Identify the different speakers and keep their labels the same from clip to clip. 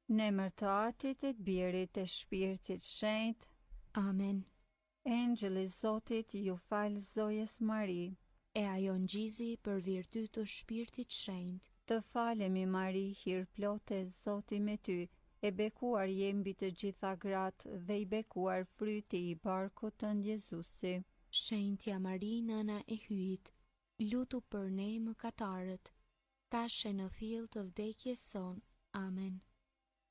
Speaker 1: Në emër të Atit e të Birit e Shpirtit Shenjtë.
Speaker 2: Amen.
Speaker 1: Engjëlli i Zotit ju fal Zojes Mari.
Speaker 2: E ajo ngjizi për virtyt të Shpirtit Shenjtë.
Speaker 1: Të falemi Mari, hir plote, Zoti me ty, e bekuar je mbi të gjitha gratë dhe i bekuar fryti i barkut tënd Jezusi.
Speaker 2: Shenjtja Mari, nëna e hyjit, lutu për ne mëkatarët, tash e në fill të vdekjes son. Amen.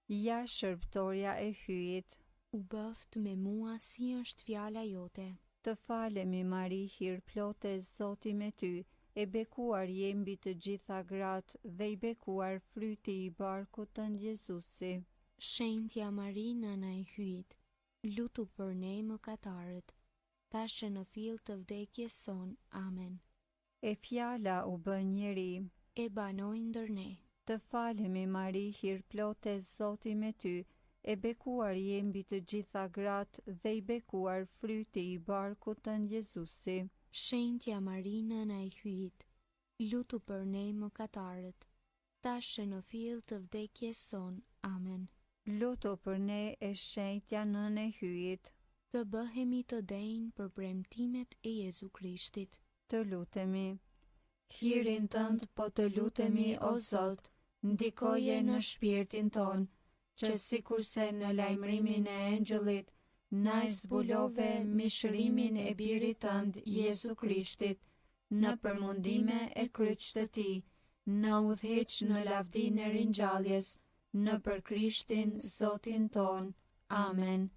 Speaker 1: Ja shërbëtorja e hyjit,
Speaker 2: U bëft me mua si është fjala jote.
Speaker 1: të falemi Mari, hir plote, Zoti me ty, e bekuar je mbi të gjitha gratë dhe i bekuar fryti i barkut tënd Jezusi.
Speaker 2: Shenjtja Mari, nëna e hyjit, lutu për ne mëkatarët, tash e në fill të vdekjes son. Amen.
Speaker 1: E fjala u bë njeri,
Speaker 2: E banoi ndër ne.
Speaker 1: të falemi Mari, hir plote, Zoti me ty, e bekuar je mbi të gjitha gratë dhe i bekuar fryti i barkut tënd Jezusi.
Speaker 2: Shenjtja Mari, nëna e hyjit, lutu për ne mëkatarët, tash e në fill të vdekjes son. Amen.
Speaker 1: Lutu për ne, e shenjtja nënë e hyjit,
Speaker 2: Të bëhemi të denjë për premtimet e Jezu Krishtit.
Speaker 1: të lutemi.
Speaker 2: Hirin tënd po të lutemi, o Zot, ndikoje në shpirtin ton, që sikurse në lajmërimin e engjëllit, na zbulove mishërimin e birit tënd Jezu Krishtit, në përmundime e kryqit të tij, na udhëheq në lavdinë e ringjalljes, në për Krishtin Zotin ton. Amen.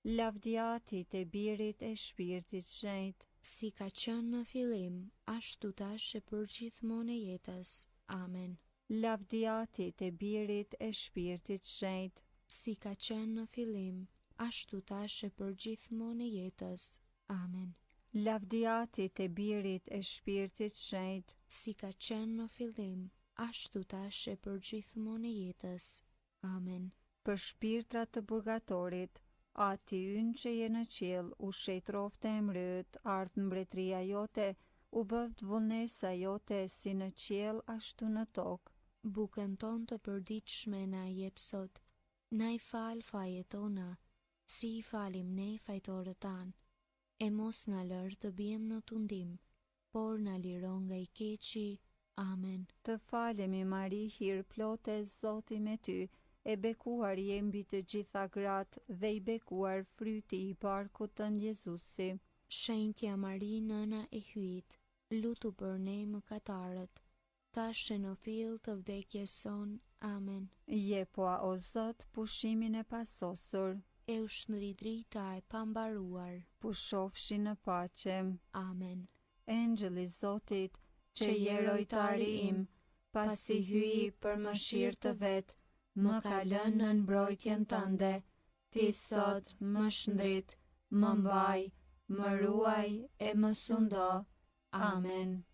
Speaker 1: Lavdia Atit e Birit e Shpirtit Shenjtë,
Speaker 2: Si ka qenë në fillim, ashtu tash e për gjithmonë e jetës. Amen.
Speaker 1: lavdia Atit e Birit e Shpirtit Shenjtë,
Speaker 2: Si ka qenë në fillim, ashtu tash e për gjithmonë e jetës. Amen.
Speaker 1: lavdia Atit e Birit e Shpirtit Shenjtë,
Speaker 2: Si ka qenë në fillim, ashtu tash e për gjithmonë e jetës. Amen.
Speaker 1: për shpirtrat të burgatorit, Ati ynë që je në qiell, u shejtrofte emrët, ardh mbretëria jote, u bëft vullnesa jote si në qiell ashtu në tokë.
Speaker 2: Bukën tonë të përditshme na jep sot, na i fal fajet tona, si i falim ne fajtorët tanë, e mos na lër të bijem në tundim, por na liro nga i keqi. Amen.
Speaker 1: Të falemi Mari, hir plote, Zoti me ty, e bekuar je mbi të gjitha gratë dhe i bekuar fryti i barkut tënd Jezusi.
Speaker 2: Shenjtja Mari, nëna e hyjit, lutu për ne mëkatarët, tash e në fill të vdekjes son. Amen.
Speaker 1: Jepua o Zot pushimin e pasosur,
Speaker 2: E ushtri drita e pambaruar.
Speaker 1: pushofshi në paqe.
Speaker 2: Amen.
Speaker 1: Engjëlli i Zotit,
Speaker 2: Që je rojtari im,
Speaker 1: pasi hyi për mëshirë të vet,
Speaker 2: më ka lënë në mbrojtjen tënde, ti sot më shndrit, më mbaj, më ruaj e më sundo. Amen.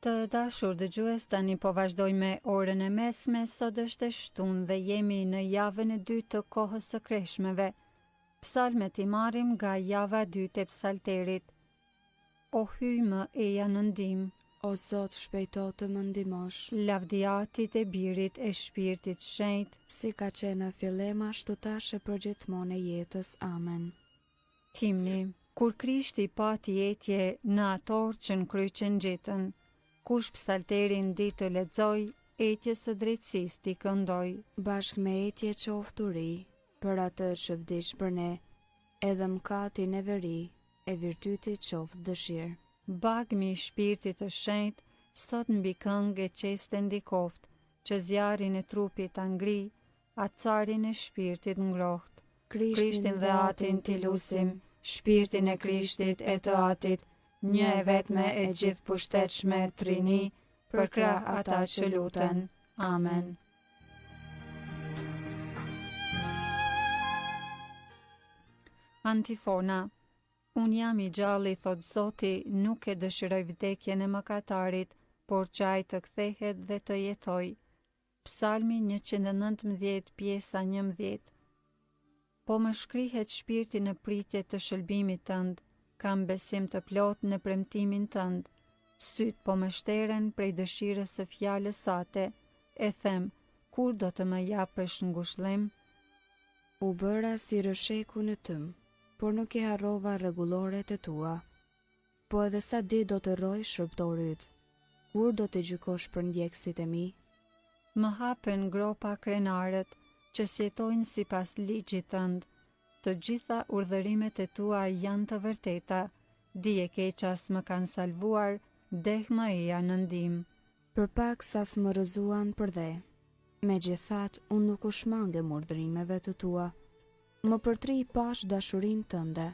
Speaker 1: Të dashur dëgjues, tani po vazhdoj me orën e mesme. Sot është e shtunë dhe jemi në javën e dytë të kohës së kreshmeve. Psalmet i marrim nga java e dytë e psalterit. O hyj më eja në ndihmë,
Speaker 2: O Zot, shpejto të më ndihmosh.
Speaker 1: lavdia Atit e Birit e Shpirtit Shenjtë,
Speaker 2: Si ka qenë në fillim, ashtu tash e për gjithmonë e jetës. Amen.
Speaker 1: himni. Kur Krishti pati etje në ator që në kryqën gjitën, kush psalterin di të lexoj, etjes së drejtësisë ti këndoj.
Speaker 2: Bashk me etje qoftë uri, për atë që vdish për ne, edhe mëkatin e veri, e virtytit qoftë dëshirë.
Speaker 1: Bagmi i shpirtit të shenjtë, sot mbi këngë e qeste ndikoft, që zjarin e trupit ta ngri, acarin e shpirtit ngroht. Krishtin dhe Atin ti lusim, shpirtin e Krishtit e të Atit, një e vetme e gjithë pushtetshme Trini, për krah ata që luten. Amen. Antifona. Unë jam i gjalli, thot Zoti, nuk e dëshiroj vdekjen e mëkatarit, por që ai të kthehet dhe të jetoj. Psalmi 119, pjesa 11. Po më shkrihet shpirti në pritje të shëlbimit tënd, kam besim të plot në premtimin tënd. Syt po më shteren prej dëshirës së fjalës sate, e them, kur do të më japësh ngushëllim?
Speaker 2: U bëra si rësheku në tëm, por nuk i harrova rregulloret e tua. Po edhe sa di do të rroj shërbëtori yt. Kur do të gjykosh për ndjekësit e mi?
Speaker 1: Më hapen gropa krenarët, që sjetojnë sipas ligjit tënd. Të gjitha urdhërimet e tua janë të vërteta. Dije keqas më kanë salvuar, dehma eja në ndihmë.
Speaker 2: Për pak sa s'më rëzuan për dhe. Megjithatë, unë nuk u shmangem urdhërimeve të tua. Më përtri pash dashurinë tënde,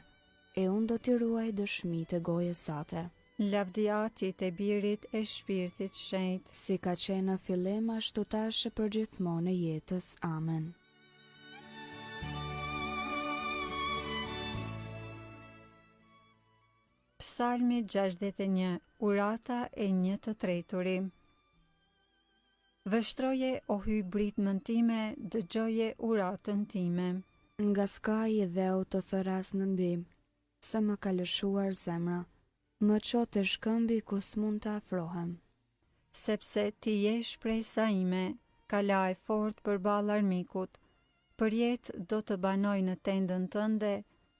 Speaker 2: e unë do t'i ruaj dëshmitë e gojës sate.
Speaker 1: Lavdiatit e birit e shpirtit shenjtë,
Speaker 2: Si ka qenë në fillim, ashtu tash e përgjithmonë e jetës. Amen.
Speaker 1: Psalmi 61, urata e 1/3. Vështroje o hyj britmën time, dëgjoje uratën time.
Speaker 2: Nga skaji dheu të thëras në ndim, sa më ka lëshuar zemra, më qo të shkëmbi ku s'mund të afrohem.
Speaker 1: Sepse ti je shpresa ime, kala e fort përballë armikut. Për jetë do të banoj në tendën tënde,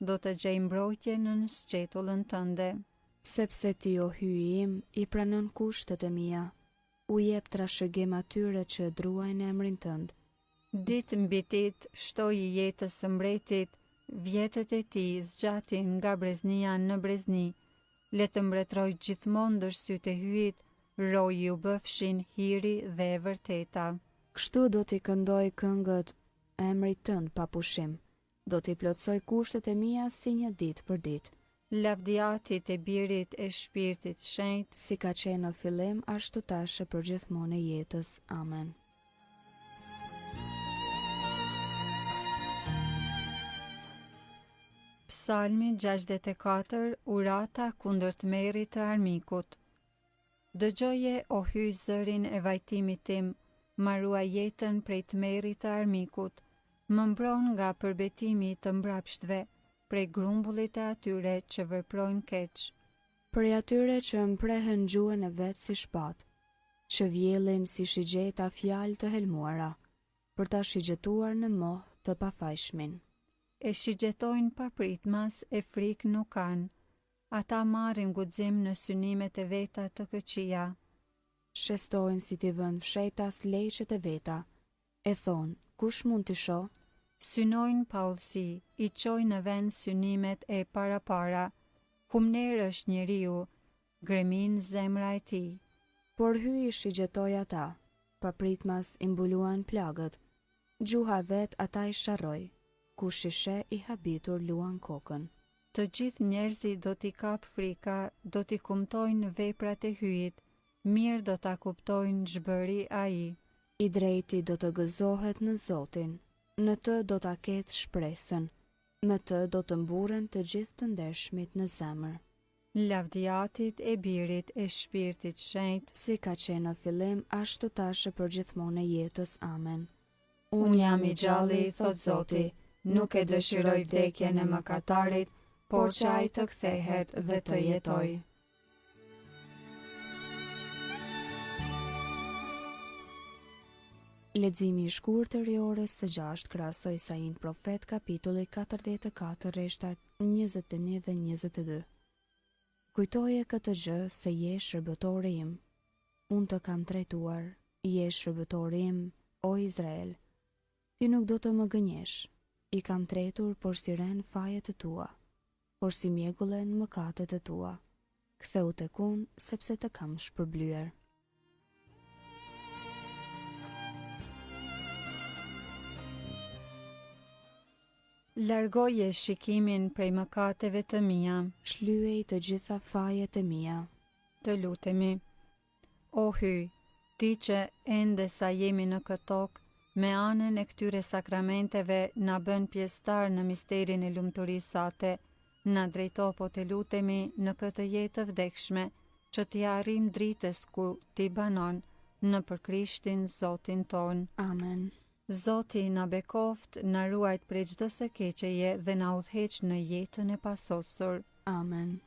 Speaker 1: do të gjej mbrojtje në sqetullën tënde.
Speaker 2: Sepse ti o hyji im i pranon kushtet e mia, u jep trashëgim atyre që druajnë emrin tënd.
Speaker 1: Ditë mbi ditë shtoj i jetës së mbretit, vjetët e tij zgjatin nga breznia në brezni. Le të mbretroj gjithmonë ndër sytë e hyjit, roji u bëfshin hiri dhe e vërteta.
Speaker 2: Kështu do t'i këndoj këngët emrit tënd pa pushim, do t'i plotsoj kushtet e mia si një ditë për ditë.
Speaker 1: Lavdiatit e birit e shpirtit shenjtë,
Speaker 2: Si ka qenë në fillim, ashtu tash e përgjithmonë e jetës. Amen.
Speaker 1: Psalmi 64, urata kundër tmerrit të armikut. Dëgjoje o hyj zërin e vajtimit tim, ma ruaj jetën prej tmerrit të armikut, më mbron nga përbetimi të mbrapshtve, prej grumbullit e atyre që veprojnë keq.
Speaker 2: Prej atyre që mprehen gjuhën e vetë si shpatë, që vjellin si shigjeta fjalë të helmuara, për ta shigjetuar në moh të pafajshmin.
Speaker 1: E shigjetojnë papritmas e frikë nuk kanë, ata marrin guxim në synimet e veta të këqija.
Speaker 2: Shestojnë si t'i vënë fshetas leqet e veta, e thonë, kush mund t'i shoh?
Speaker 1: Synojnë pa udhësi, i qojnë në vend synimet e para, humner është njeriu, gremin zemra e tij.
Speaker 2: Por hyi shigjetoj ata, papritmas i mbuluan plagët, gjuha vet ata i sharroj, ku shishe i habitur luan kokën.
Speaker 1: Të gjithë njerëzit do t'i kap frika, do t'i kumtojnë veprat e hyjit, mirë do t'a kuptojnë zhbëri ai.
Speaker 2: I drejti do të gëzohet në Zotin, në të do t'a ketë shpresën, me të do të mburen të gjithë të ndershmit në zemër.
Speaker 1: Lavdiatit e birit e shpirtit shenjtë,
Speaker 2: Si ka qenë në fillim, ashtu tash e përgjithmonë e jetës. Amen.
Speaker 1: Unë jam i gjalli, thot Zoti, nuk e dëshiroj vdekjen e mëkatarit, por që ai të kthehet dhe të jetoj.
Speaker 2: Leximi i shkurtër i orës së 6 krahasoi Isain profet kapitulli 44 rreshtat 21 dhe 22. Kujtoje këtë gjë se je shërbëtori im. Unë të kam trajtuar, je shërbëtori im, o Izrael. Ti nuk do të më gënjesh. I kam tretur por si ren fajet e tua, por si mjegullen mëkatet e tua. Ktheu tek unë sepse të kam shpërblyer.
Speaker 1: Largoje shikimin prej mëkateve të mia,
Speaker 2: Shlyej të gjitha fajet e mia.
Speaker 1: të lutemi. O hyj, ti që ende sa jemi në këtë tokë, me anën e këtyre sakramenteve na bën pjesëtar në misterin e lumturisë sate, Na drejto po të lutemi në këtë jetë të vdekshme, që t'i arrim dritës ku t'i banon, në për Krishtin Zotin ton.
Speaker 2: Amen.
Speaker 1: Zoti na bekoft, na ruajt prej çdo së keqeje dhe na udhëheq në jetën e pasosur.
Speaker 2: Amen.